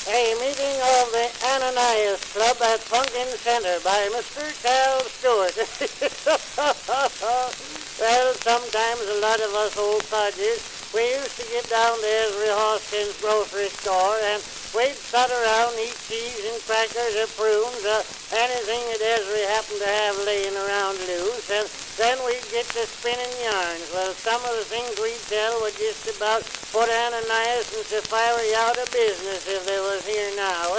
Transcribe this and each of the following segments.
A meeting of the Ananias Club at Funkin Center by Mr. Cal Stewart. Well, sometimes a lot of us old codgers, we used to get down to Ezra Hoskins' grocery store and we'd sit around, eat cheese and crackers or prunes, anything that Ezra happened to have laying around loose, and then we'd get to spinning yarns. Well, some of the things we'd tell would just about put Ananias and Sapphira out of business if they was here now.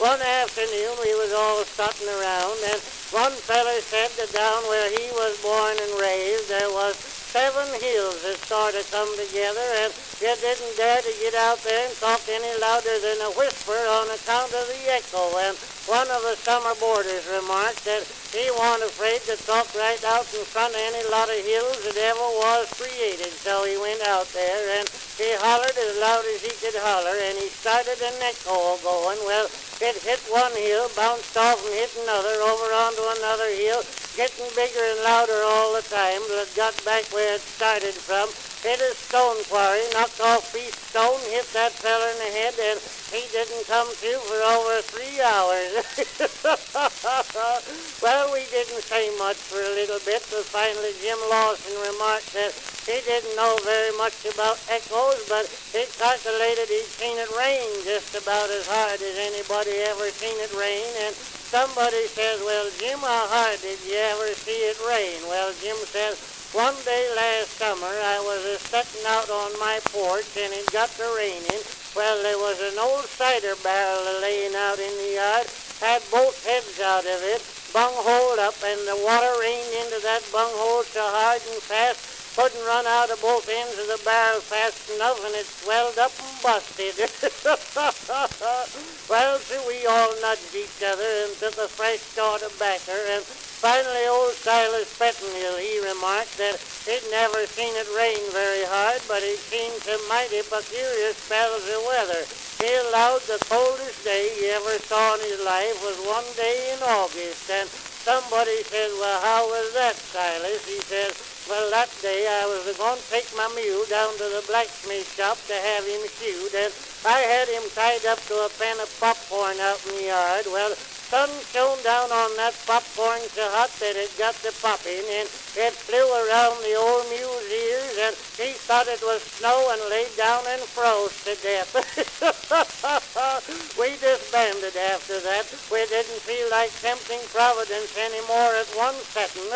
One afternoon we was all sitting around, and one feller said that down where he was born and raised there was 7 hills that sort of come together, and you didn't dare to get out there and talk any louder than a whisper on account of the echo. And one of the summer boarders remarked that he wasn't afraid to talk right out in front of any lot of hills that ever was created. So he went out there and he hollered as loud as he could holler, and he started an echo going. Well, it hit one hill, bounced off and hit another, over onto another hill, getting bigger and louder all the time till it got back where it started from. Hit a stone quarry, knocked off piece of stone, hit that fella in the head, and he didn't come to for over 3 hours. Well, we didn't say much for a little bit, till finally Jim Lawson remarked that he didn't know very much about echoes, but he calculated he'd seen it rain just about as hard as anybody ever seen it rain. And somebody says, well, Jim, how hard did you ever see it rain? Well, Jim says, one day last summer I was sitting out on my porch and it got to raining. Well, there was an old cider barrel laying out in the yard, had both heads out of it, bung-holed up, and the water rained into that bung-hole so hard and fast, couldn't run out of both ends of the barrel fast enough, and it swelled up and busted. Well, so we all nudged each other and took a fresh start of backer, and finally old Silas Pettengill, he remarked that he'd never seen it rain very hard, but he'd seen some mighty peculiar spells of weather. He allowed the coldest day he ever saw in his life was one day in August, and somebody said, well, how was that, Silas? He said, well, that day I was going to take my mule down to the blacksmith shop to have him shoed, and I had him tied up to a pan of popcorn out in the yard. Well, sun shone down on that popcorn so hot that it got to popping, and it flew around the old mule's ears, and he thought it was snow and laid down and froze to death. We disbanded after that. We didn't feel like tempting Providence anymore at one setting.